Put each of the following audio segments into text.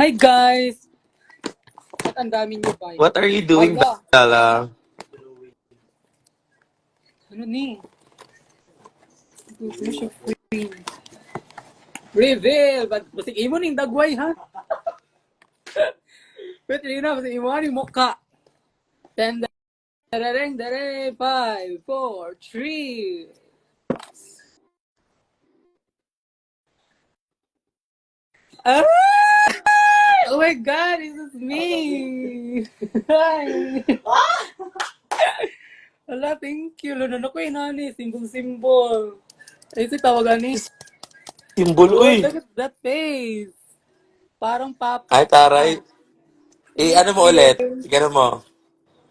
Hi guys! At ang dami niyo ba? What are you doing, Hala! Bella? Ano ni? Ito siya free. Reveal! Basig imo ning dagway ha? Pwede rin na, basig imo ning mukha. 10, dareng, 5, 4, 3. Ah! Oh my God, this is me! Hi! Hala, thank you. Lalo na ko inani, simbol-simbol. Ay, si tawagan ni. Simbol, Oh, uy. look at that face. Parang Ay, papa. taray. Thank Ano mo you. ulit? Ano mo?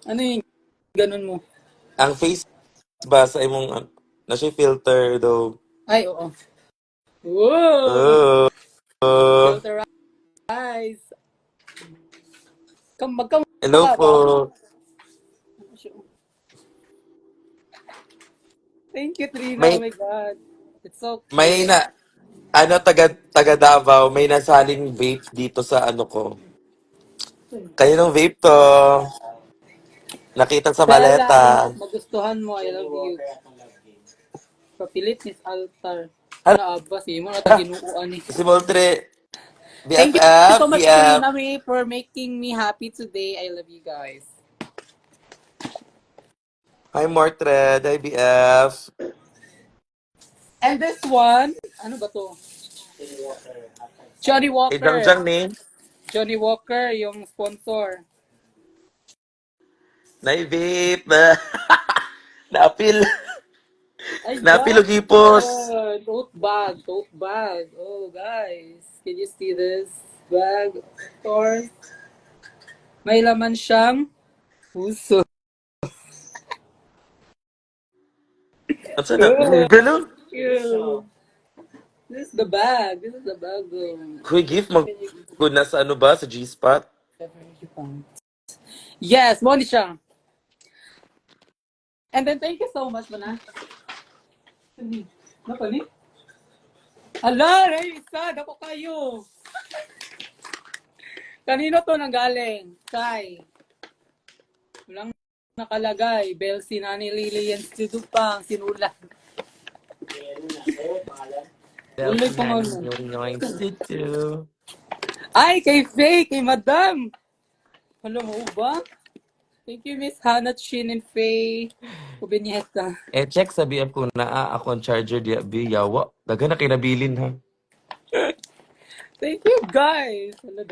Ano yung ganun mo? Ang face ba sa imong, na siya filter, though? Ay, oo. Whoa! Oh. Filter eyes. Hello Magkamukha po. ba? Thank you, Trina. Oh May, my God. It's so may cute. na, taga Davao, may nasaling vape dito sa ano ko. Kaninong vape to? Nakita sa Bella, I maleta. hope magustuhan mo. I love you. Papilit Miss Altar. Hala, Naaba, si mo na taginuuan eh. si Moltre, Thank you BFF, so much, BF. Trina, May, for making me happy today. I love you guys. Hi, Mortred. Hi, BF. And this one, ano ba to? Johnny Eh, Walker. Jangjang ni. Johnny Walker, yung sponsor. Nay, vape. Naapil. Ay, Naapil God. og hipos. Tote bag, tote bag. Oh, guys. Can you see this bag? Of course. May laman siyang puso. Ang sana. Gano'n? Ew. This is the bag. This is the bag. Huy, gift mag good na sa ano ba? Sa G-Spot? Yes, mo ni siya. And then, thank you so much, Mana. Napani? Ala, Ray, isa. Dako kayo. Kanino to nanggaling? Kay. Walang nakalagay. Belsi, Nani, Lilian, Sidupang, Sinulat. Uloy pa nga mo. Ay, kay Faye, kay Madam. Alam mo ba? Thank you, Miss Hannah, Chin, and Faye. Kubinieta. Eh, check sa BF ko na ako ang charger di yawa. Daga na kinabilin ha. Thank you, guys. Hala,